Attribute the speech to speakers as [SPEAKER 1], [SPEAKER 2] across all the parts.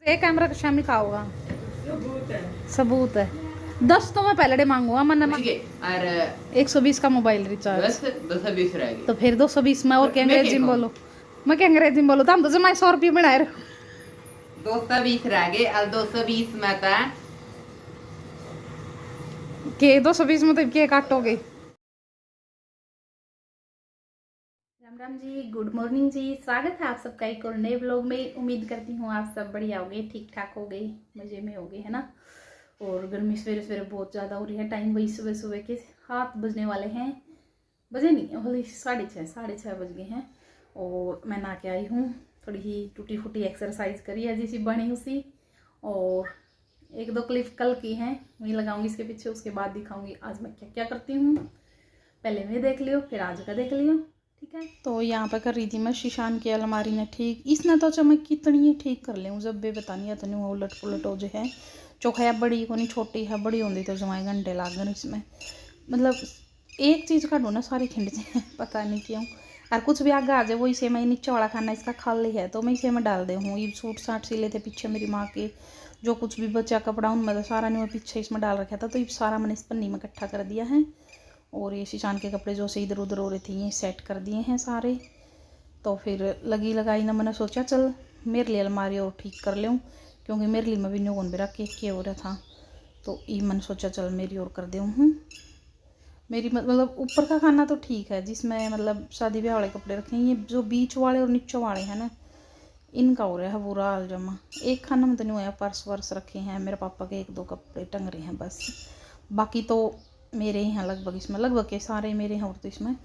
[SPEAKER 1] एक कैमरा का शाम लिखा होगा,
[SPEAKER 2] सबूत है।
[SPEAKER 1] सबूत है। 10 तो मैं पहले मांगूंगा मन
[SPEAKER 2] ठीक है, और
[SPEAKER 1] 120 का मोबाइल रिचार्ज,
[SPEAKER 2] बस 220 रह गए।
[SPEAKER 1] तो फिर 220 में और क्या
[SPEAKER 2] मैं
[SPEAKER 1] अंग्रेजी में
[SPEAKER 2] कहूँ?
[SPEAKER 1] बोलो, मैं क्या अंग्रेजी में बोलो, तो हम तो जमा 100 रुपये बनाए रहे
[SPEAKER 2] 220 रह गए और 220 में था
[SPEAKER 1] के 220 में तो के काटोगे। राम राम जी, गुड मॉर्निंग जी, स्वागत है आप सबका एक और नए ब्लॉग में। उम्मीद करती हूँ आप सब बढ़िया हो गए, ठीक ठाक हो गए, मज़े में हो गए, है ना। और गर्मी सवेरे सवेरे बहुत ज़्यादा हो रही है। टाइम वही सुबह सुबह के 7 बजने वाले हैं, बजे नहीं होली 6:30 बज गए हैं। और मैं नहा के आई हूँ, थोड़ी ही टूटी फूटी एक्सरसाइज करी है जैसी बनी उसी, और एक दो क्लिप कल की हैं वही लगाऊंगी इसके पीछे, उसके बाद दिखाऊंगी आज मैं क्या क्या करती हूँ। पहले मैं देख लियो फिर आज का देख लियो, ठीक है। तो यहाँ पे कर रही थी मैं शीशान की अलमारी ने ठीक, इसने तो चमक कितनी ही ठीक कर लूँ जब भी बतानी है तनी उलट पुलट हो जो है चौखा बड़ी को नहीं छोटी है, बड़ी होती तो जमाए घंटे लाग गए इसमें। मतलब एक चीज़ का ढूंढना सारी खिंड जाए पता नहीं क्यों। और कुछ भी आगे आ जाए वो इसे मैं नीचे वाला खाना इसका खाली है तो मैं इसे में डाल दे हूँ। ये सूट साट सिले थे पीछे मेरी माँ के, जो कुछ भी बचा कपड़ा उनमें सारा नहीं मैं पीछे इसमें डाल रखा था, तो ये सारा मैंने इस पन्नी में इकट्ठा कर दिया है। और ये शीशान के कपड़े जो से इधर उधर हो रहे थे ये सेट कर दिए हैं सारे। तो फिर लगी लगाई ना मैंने सोचा चल मेरे लिए अलमारी और ठीक कर लूँ, क्योंकि मेरे लिए मैं भी न्यू मेरा केक हो रहा था, तो ये मैंने सोचा चल मेरी और कर दूँ। मेरी मतलब ऊपर का खाना तो ठीक है जिसमें मतलब शादी ब्याह वाले कपड़े रखे हैं, ये जो बीच वाले और नीचे वाले हैं ना इनका हो रहा है बुरा हाल जमा। एक खाना में तो नहीं हुआ, पर्स वर्स रखे हैं मेरे पापा के, एक दो कपड़े टंग रहे हैं बस, बाकी तो मेरे ही हैं लगभग, इसमें लगभग के सारे मेरे हैं। और तो इसमें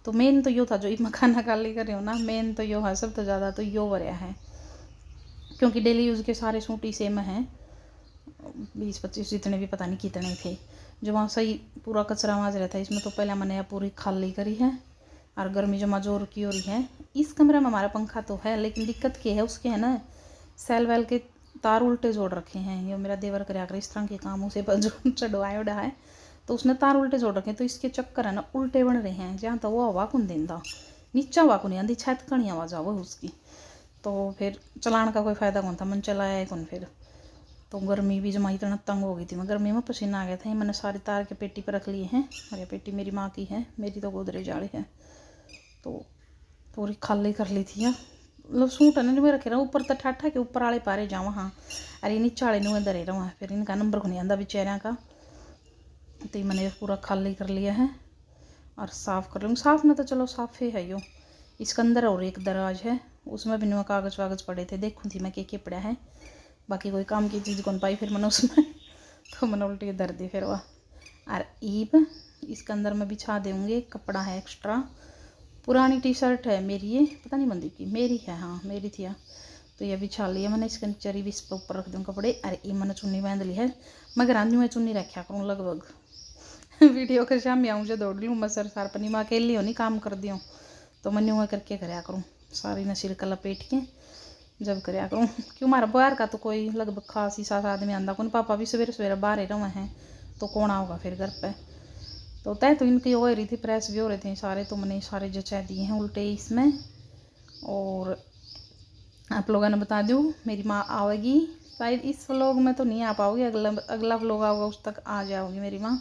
[SPEAKER 1] तो मेन तो यो था जो मैं खाना खाली कर रही हूँ ना, मेन तो यो है सब तो ज़्यादा तो यो भरया है, क्योंकि डेली यूज़ के सारे सूट ही सेम हैं, 20-25 जितने भी पता नहीं कितने थे, जो वहाँ सही पूरा कचरा माज रहा था। इसमें तो पहले मैंने पूरी खाली करी है, और गर्मी जमा जोर की हो रही है। इस कमरे में हमारा पंखा तो है लेकिन दिक्कत क्या है उसके है ना, सेल वेल के तार उल्टे जोड़ रखे हैं। ये मेरा देवर कराया कर इस तरह के काम, उसे पर जो चढ़वाया उड़ा है तो उसने तार उल्टे जोड़ रखे हैं, तो इसके चक्कर है ना उल्टे बन रहे हैं। जहाँ तो वो हवा कौन देंदा, नीचा हवा को नहीं आती, छत कणी आवाज़ आवो उसकी, तो फिर चलाने का कोई फ़ायदा कौन था, मन चलाया कौन फिर। तो गर्मी भी जमा इतना तंग हो गई थी मैं, गर्मी में पसीना आ गया था। मैंने सारे तार के पेटी पर रख लिए हैं, और ये पेटी मेरी माँ की है, मेरी तो गोदरेज वाली है, तो पूरी खाली कर ली थी यार। मतलब सूट है ना मैं रखे रहा ऊपर तो ठाठा के ऊपर वाले पारे जाऊँ हाँ, अरे नीचे वाले नुए दरे रहा फिर इनका नंबर को नहीं आंदा बेचारियाँ का। तो ये मैंने पूरा खाली कर लिया है और साफ़ कर लूँगी। साफ़ ना तो चलो साफ़ ही है यो, इसके अंदर और एक दराज है उसमें भी नुआ कागज़ वागज़ पड़े थे, देखूँ थी मैं के पड़ा है, बाकी कोई काम की चीज़ कौन पाई फिर मैंने उसमें तो मैंने उल्टी दर दी फिर वह। और ईब इसके अंदर मैं बिछा दूँगी, कपड़ा है एक्स्ट्रा, पुरानी टी शर्ट है मेरी, ये पता नहीं मंदी की मेरी है, हाँ मेरी थी यार, तो ये बिछा लिया मैंने। इसके नीचे भी इस पर ऊपर रख दूँ कपड़े। अरे ये मैंने चुन्नी बांध ली है, मगर आज मैं चुन्नी रखा करूँ लगभग वीडियो के शाम आऊँ जो दौड़ लूँ मैं सर सार पनी मैं अकेली हो नहीं काम कर दी हूँ, तो मैं न्यू करके कराया करूँ सारी न सिर का लपेट के जब कराया करूँ, क्यों हमारा बाहर का तो कोई लगभग खास ही 7 आदमी आंदा कौन, पापा भी सवेरे सवेरे बाहर ही रहे हैं तो कौन आओगा फिर घर पे। तो तय तो इनकी हो रही थी, प्रेस भी हो रहे थे सारे, तो मैंने सारे जचा दिए हैं उल्टे इसमें। और आप लोगों ने बता दूँ मेरी माँ आवेगी शायद इस व्लॉग में तो नहीं आ पाओगी, अगला व्लॉग आऊगा उस तक आ जाओगी मेरी माँ।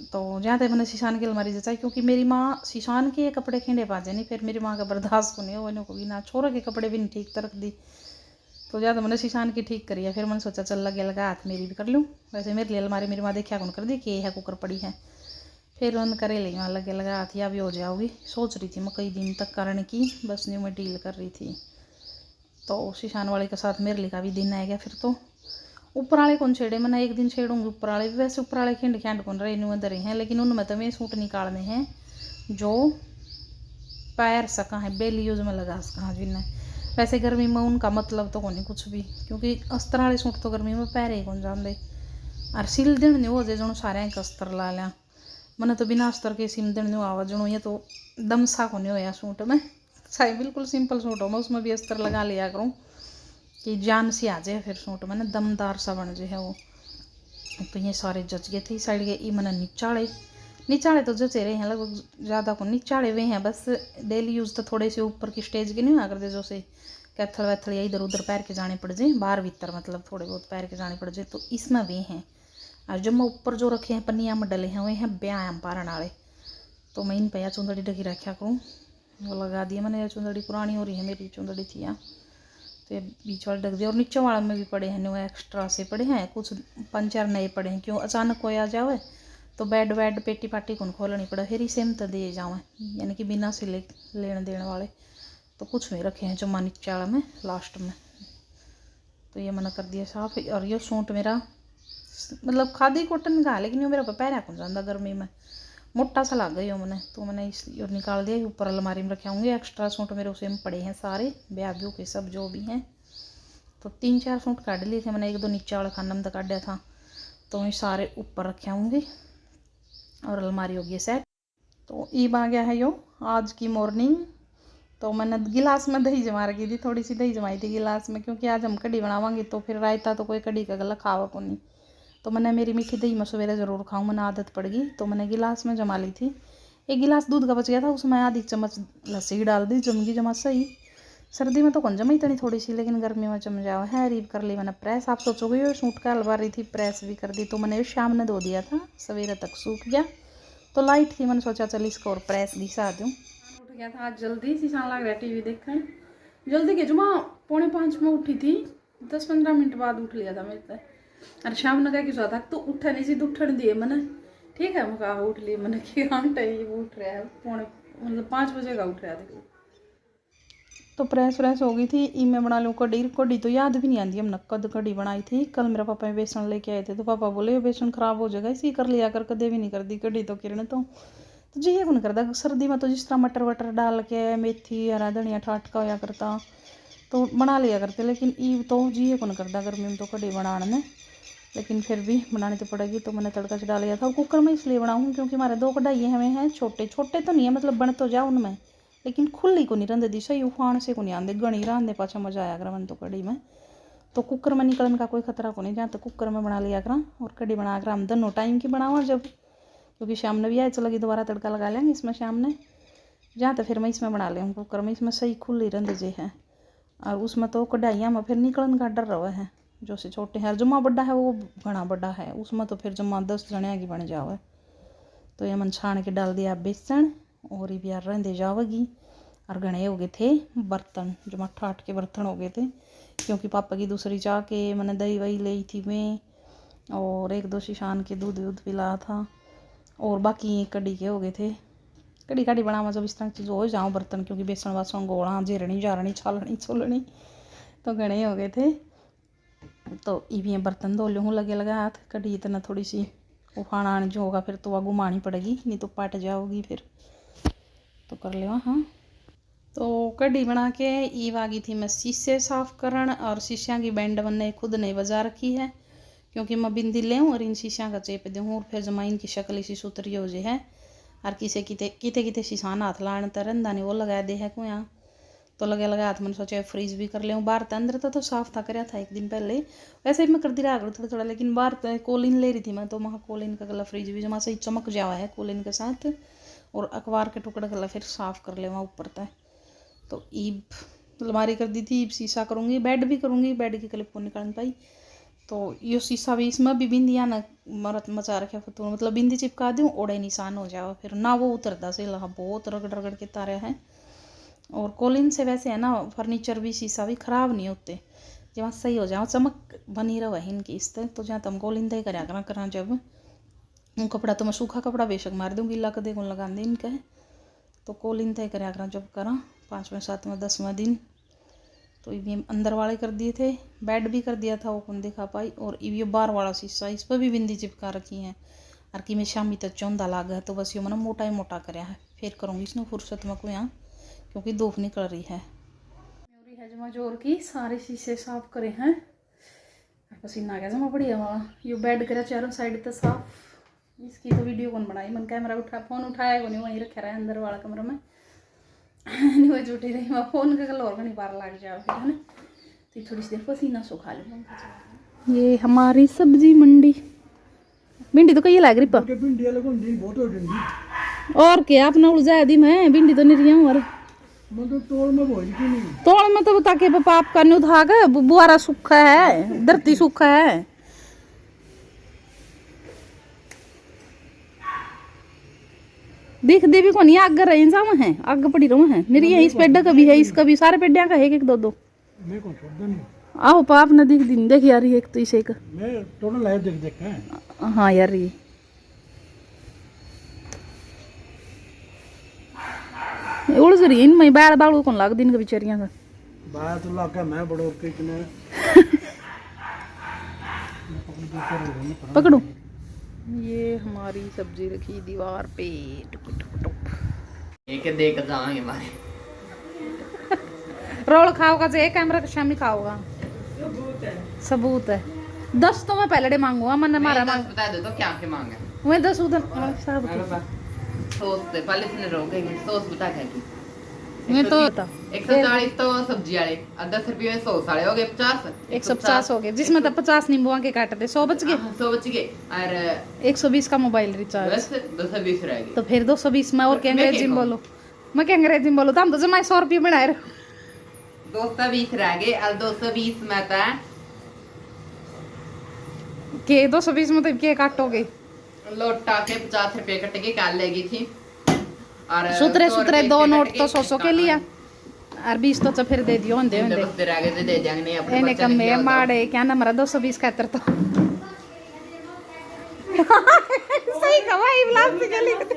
[SPEAKER 1] तो जहाँ तक मैंने शीशान की अलमारी जचाई, क्योंकि मेरी माँ शीशान के कपड़े खींचे पाजे नहीं, फिर मेरी माँ का बर्दाश्त को नहीं हो को भी ना, छोरे के कपड़े भी नहीं ठीक तरक दी, तो ज़्यादा मैंने शीशान की ठीक करी है। फिर मैंने सोचा चल लगे लगा हाथ मेरी भी कर लूँ, वैसे मेरे लिए अलमारी मेरी माँ देखा कौन कर दी कि है कुकर पड़ी है, फिर उन करे ली वहाँ लगे लगा हाथ या भी हो जाओगी। सोच रही थी मैं कई दिन तक करने की, बस न्यू में डील कर रही थी। तो शीशान वाले के साथ मेरे लिए का भी दिन आएगा, फिर तो ऊपर वाले कौन छेड़े, मैंने एक दिन छेड़ूंगी ऊपर वाले भी, वैसे ऊपर वाले खिंड खिंड कौन रहे नुए दरे हैं, लेकिन उनमें तो मैं सूट निकालने हैं जो पैर सका है बेली यूज में लगा सका है जिन्हें, वैसे गर्मी में उनका मतलब तो नहीं कुछ भी, क्योंकि अस्तर वाले सूट तो गर्मी में पैर ही कौन जान दे। और सिल दिन नहीं हो जाए जो सारे एक अस्तर ला लिया, मैंने तो बिना अस्तर के सिल दिन नहीं आवा जो, ये तो दम सा को नहीं होया सूट में, चाहे बिल्कुल सिंपल सूट हो मैं उसमें भी अस्तर लगा लिया करूँ कि जान सी आ जाए, फिर सूट मैंने दमदार सा बन जाए वो। तो ये सारे जच गए थे साइड के, ये मैंने नीचाड़े तो जचे रहे हैं लगभग, ज़्यादा को नीचाड़े हुए हैं बस, डेली यूज़ तो थोड़े से ऊपर की स्टेज के नहीं हुआ करते जो से कैथल वैथल या इधर उधर पैर के जाने पड़ जाए, बाहर भीतर मतलब थोड़े बहुत पैर के जाने पड़ जाए, तो इसमें वे हैं। और जो मैं ऊपर जो रखे हैं पन्नियाँ में डले हैं वे हैं व्यायाम पारण वाले, तो मैं इन पे चुंदड़ी ढकी रखा करूँ, वो लगा दिया मैंने। चुंदड़ी पुरानी हो रही है मेरी चुंदड़ी थी यहाँ, तो ये बीच वाले ढक दिया। और नीचे वाले में भी पड़े हैं न्यू एक्स्ट्रा से पड़े हैं, कुछ 5-4 नए पड़े हैं, क्यों अचानक कोई आ जावे तो बेड वेड पेटी पाटी कौन खोलनी पड़े, फिर ही सेम तो दे जावे, यानी कि बिना सिले लेने देने वाले। तो कुछ में रखे हैं जमा नीचे वाला में लास्ट में, तो ये मैंने कर दिया साफ। और ये सूट मेरा मतलब खादी कॉटन का है, लेकिन ये मेरा पैर कौन जाता गर्मी में, मोटा सा लग गया मैंने, तो मैंने इस और निकाल दिया। ऊपर अलमारी में रखे होंगे। एक्स्ट्रा सूट मेरे उसे में पड़े हैं सारे ब्याह ब्यू के सब जो भी हैं, तो 3-4 सूट काट लिए थे मैंने, 1-2 नीचे वाला खाना में तो काटा था, तो ये सारे ऊपर रखे होंगे और अलमारी हो गई सेट। तो ईब आ गया है यो आज की मॉर्निंग। तो मैंने गिलास में दही जमा रखी थी, थोड़ी सी दही जमाई थी गिलास में, क्योंकि आज हम कढ़ी बनावांगे तो फिर रायता तो कोई कढ़ी का गला खावा को नहीं, तो मैंने मेरी मीठी दही मैं सवेरे ज़रूर खाऊँ, मैंने आदत पड़ गई, तो मैंने गिलास में जमा ली थी। 1 गिलास दूध का बच गया था, उसमें आधी चम्मच लस्सी डाल दी, जम गई जमा सही। सर्दी में तो कौन जमी इतनी थोड़ी सी, लेकिन गर्मी में जम जाओ है। रीब कर ली मैंने प्रेस, आप सोचोगे ये सूट का अलवारी थी, प्रेस भी कर दी, तो मैंने शाम ने धो दिया था, सवेरे तक सूख गया, तो लाइट थी, मैंने सोचा चल इसको और प्रेस घिसा दूँ। उठ गया था आज जल्दी, शीशान लग रहा टीवी देखने, जल्दी के जुमा 4:45 में उठी थी, 10-15 मिनट बाद उठ लिया था मेरे। अरे शाम ने क्या किसा था तो उठा नहीं, सीधे उठने दिए मैंने, ठीक है मैं कहा उठ लिए मैंने कि घंटे ये उठ रहा है, मतलब 5 बजे का उठ रहा था। तो प्रेस व्रेस हो गई थी। ई मैं बना लूँ कढ़ी। कढ़ी तो याद भी नहीं आती हमने कद कढ़ी बनाई थी। कल मेरा पापा ने बेसन लेके आए थे, तो पापा बोले बेसन खराब हो जाएगा, इसी कर लिया कर, कदे भी नहीं कर दी कढ़ी तो किरण तो जी ये कौन करता। सर्दी में तो जिस तरह मटर वटर डाल के मेथी हरा धनिया ठाटका होया करता तो बना लिया करते, लेकिन ई तो जी ये कौन करता गर्मी में तो कढ़ी बनाने में, लेकिन फिर भी बनानी तो पड़ेगी। तो मैंने तड़का चढ़ा लिया था। कुकर में इसलिए बनाऊँ क्योंकि हमारे 2 कढ़ाई हमें हैं, छोटे छोटे तो नहीं है, मतलब बन तो जाओ उनमें, लेकिन खुली को नहीं रंध दी सही, उफान से को नहीं आते गणी रांधे पाछा मजा आया करा मन तो कढ़ी में। तो कुकर में निकलने का कोई खतरा को नहीं, जहाँ तो कुकर में बना लिया करा। और कढ़ी बना कर हम दोनों टाइम की बनावा जब, क्योंकि शाम ने भी आए चलेगी दोबारा तड़का लगा लेंगे इसमें शाम ने, जहाँ तो फिर मैं इसमें बना लें कुकर में, इसमें सही खुली रंध जे है। और उसमें तो कढ़ाइयाँ में फिर निकलन का डर रहा है, जो से छोटे हैं, जमा बड़ा है वो घना बड़ा है, उसमें तो फिर जमा 10 जने की बन जावे। तो ये मन छान के डाल दिया बेसन, और ये भी यार रंधे जावेगी। और घने हो गए थे बर्तन, जो मट्ठा आट के बर्तन हो गए थे, क्योंकि पापा की दूसरी चाह के मैंने दही वही ली थी मैं, और 1-2 शीशान के दूध वूध पिलाया था, और बाकी कढ़ी के हो गए थे। कढ़ी काढ़ी बनावा जब इस तरह की चीज़ हो जाऊँ बर्तन, क्योंकि बेसन वासन गोला जेरनी जारनी छालनी छोलनी तो घने हो गए थे। तो ये बर्तन धो लूँ लगे लगा हाथ। कढ़ी इतना थोड़ी सी उफाना जो होगा फिर तो वह घुमानी पड़ेगी, नहीं तो पट जाओगी फिर, तो कर ले। हाँ तो कढ़ी बना के ईव आ गई थी मैं शीशे साफ़ करन, और शीशियाँ की बैंड मैंने खुद नहीं बजा रखी है, क्योंकि मैं बिंदी ले और इन शीशियाँ का चेप दूँ, और फिर जमा इनकी शक्ल इसी सुतरी हो जाए है। और किसे किते शीशान हाथ लाने तरंदा नहीं वो लगा दे है को यहाँ, तो लगे लगा हाथ मैंने सोचा फ्रीज भी कर ले। बाहर तो अंदर तो साफ़ था कराया था 1 दिन पहले, वैसे भी मैं करती रहा करूँ थोड़ा थोड़ा, लेकिन बाहर कोलिन ले रही थी मैं, तो वहाँ कोलिन का गला फ्रिज भी जमा सही चमक जावा है कोलिन के साथ, और अखबार के टुकड़े गला फिर साफ़ कर ले वहाँ ऊपर तक। तो ईब अलमारी कर दी थी, ईब शीशा करूँगी, बेड भी करूँगी, बेड की क्लिप को निकाल पाई। तो ये शीशा भी इसमें भी बिंदियाँ न मरत मचा रखे फतूर, मतलब बिंदी चिपका दूँ ओड़े निशान हो जाओ, फिर ना वो उतरता से लगा बहुत रगड़ रगड़ के तारे हैं। और कोलिन से वैसे है ना फर्नीचर भी शीशा भी ख़राब नहीं होते, जहाँ सही हो जाओ चमक बनी रहे इनकी इस तरह। तो जहाँ तुम कोलिन दे करा जब कपड़ा तो मैं सूखा कपड़ा बेशक मार दूँ, गीला कदे को लगा दे इनका है, तो कोलिन तय करा जब करा 5वें 7वें 10वें दिन। तो ये अंदर वाले कर दिए थे, बेड भी कर दिया था वो कौन दिखा पाई। और ये बाहर वाला शीशा इस पर भी बिंदी चिपका रखी है, और कि मैं शामी तक चौंधा लाग है, तो बस ये मैंने मोटा ही मोटा कराया है, फिर करूँगी इसमें फुर्सत में को यहाँ, क्योंकि धूप निकल रही है। मेरी हजमा जोर की सारे शीशे साफ करे हैं, पसीना आ गया जमा बढ़िया वाला। ये बेड करा चारों साइड तक साफ, इसकी तो वीडियो कौन बनाई, मन कैमरा फ़ोन उठाया को नहीं, वहीं रखा रहा है अंदर वाला कमरे में नहीं वो झूठी रही मैं फ़ोन का कल और घनी बार लग जाओ फिर है ना, तो थोड़ी सी देर पसीना सुखा लूँ। ये हमारी सब्जी मंडी, भिंडी तो कहीं लग रही पर और क्या अपना उलझा दी मैं भिंडी तो नहीं रही हूँ। और
[SPEAKER 3] मतलब तोड़ में बोझ की नहीं।
[SPEAKER 1] तोड़ में तो ताकि पाप का नुधाग बुआरा सूखा है, धरती सूखा है। दिख दे भी कौन आग रहे जाम है, आग पड़ी रहो है मेरी है। इस पेड़ का भी है, इसका भी, सारे पेड़ का है, एक दो दो।
[SPEAKER 3] मैं कौन छोड़ नहीं।
[SPEAKER 1] आहो पाप ने दिख दिन देख यार, एक तो इसे एक।
[SPEAKER 3] मैं तोड़ लाया देख देख के।
[SPEAKER 1] हाँ यार ये उलझ रही इन मैं बैल बालू कौन लाग दिन का बेचारियां का।
[SPEAKER 3] बात तो लाका मैं बड़ो के इतने
[SPEAKER 1] पकड़ो। ये हमारी सब्जी रखी दीवार पे टुक टुक टुक।
[SPEAKER 2] एक देख जाएंगे मारे
[SPEAKER 1] रोल खाओगा जो एक कैमरा का शामी खाओगा। सबूत है 10 तो मैं पहले डे मांगूंगा, मैंने मारा मांग
[SPEAKER 2] बता दो तो क्या के मांगे
[SPEAKER 1] मैं 10 उधर साहब
[SPEAKER 2] सोच से पहले से रोके सोच बता क्या की
[SPEAKER 1] मैं तो
[SPEAKER 2] 140 तो सब्जी वाले और 10 रुपये में 100 साढ़े हो गए 50
[SPEAKER 1] 150 हो गए, जिसमें तो 50 नींबुआ के काट दे, 100 बच गए।
[SPEAKER 2] 100 बच गए और
[SPEAKER 1] 120 का मोबाइल रिचार्ज,
[SPEAKER 2] बस 220 रह गए।
[SPEAKER 1] तो फिर 220 में और क्या अंग्रेजी में बोलो, मैं क्या अंग्रेजी में बोलो, तो हम तो जमा 100 रुपये बनाए रहे।
[SPEAKER 2] 220 रह गए और 220 में था
[SPEAKER 1] के 220 में तो के काटोगे,
[SPEAKER 2] लोटा के 50 रुपये कट के काल लेगी थी और
[SPEAKER 1] सुतरे
[SPEAKER 2] 100
[SPEAKER 1] सुतरे
[SPEAKER 2] रुपये
[SPEAKER 1] दो
[SPEAKER 2] के
[SPEAKER 1] नोट
[SPEAKER 2] कट
[SPEAKER 1] तो 100 के लिया और 20 तो फिर दे दियो होंदे होंदे
[SPEAKER 2] बस रह गए दे देंगे नहीं अपने
[SPEAKER 1] एने
[SPEAKER 2] बच्चे
[SPEAKER 1] कम
[SPEAKER 2] ने
[SPEAKER 1] में
[SPEAKER 2] किया
[SPEAKER 1] माड़े क्या ना मरा 220 का तो सही कवाई लास्ट के लिखते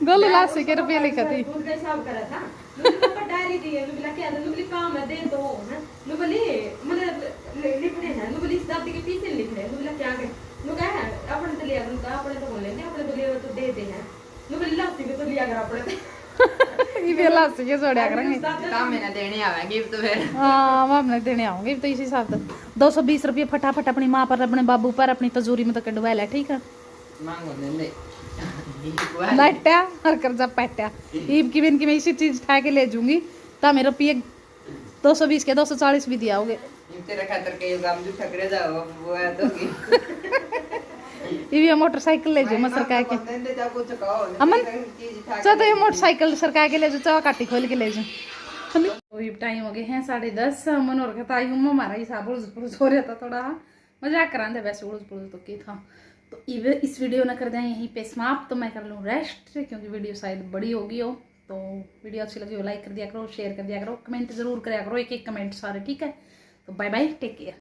[SPEAKER 1] गोलू लास्ट के रुपए लिखा थी।
[SPEAKER 4] उसका हिसाब करा था नुबली डायरी दी है नुबली क्या नुबली काम है दे दो ना नुबली मतलब लिखने हैं नुबली इस दादी के पीछे लिखने नुबली क्या के नु कह है अपन तो लिया उनका अपने तो बोल लेंगे अपने तो लिया तो दे दे हैं नुबली लास्ट के तो लिया कर अपने
[SPEAKER 1] ये भी लास्ट के जोड़या करेंगे
[SPEAKER 2] काम में ना देने आवेंगे तो फिर
[SPEAKER 1] हाँ मैं अपने देने आऊंगी तो इसी हिसाब से 220 रुपये फटाफट अपनी माँ पर अपने बाबू पर अपनी तजूरी में तो कटवा ले, ठीक है
[SPEAKER 2] मांगो दे
[SPEAKER 1] लट्टा और कर्जा पैटा ईब की बिन की मैं इसी चीज उठा के ले जाऊंगी तो मेरे रुपये 220 के 240 भी दिया होगे।
[SPEAKER 2] तेरा खातर के काम जो ठकरे जाओ वो है तो की
[SPEAKER 1] ये भी मोटरसाइकिल ले जाओ मैं सरकार के
[SPEAKER 2] दे जा कुछ कहो
[SPEAKER 1] अमन
[SPEAKER 2] चीज उठा
[SPEAKER 1] चलो तो ये मोटरसाइकिल सरकार के ले जाओ, चावा काटी खोल के ले जाओ। तो ये टाइम हो गए हैं 10:30। मन और कहता हूँ हमारा हिसाब उड़ज हो रहा था, थोड़ा मजाक करा दे वैसे उड़ज पुड़ज तो क्या था। तो इस वीडियो ना कर दें यहीं पे समाप्त, तो मैं कर लूँ रेस्ट क्योंकि वीडियो शायद बड़ी होगी हो। तो वीडियो अच्छी लगी हो लाइक कर दिया करो, शेयर कर दिया करो, कमेंट जरूर कराया करो, एक एक कमेंट सारे, ठीक है। तो बाय बाय, टेक केयर।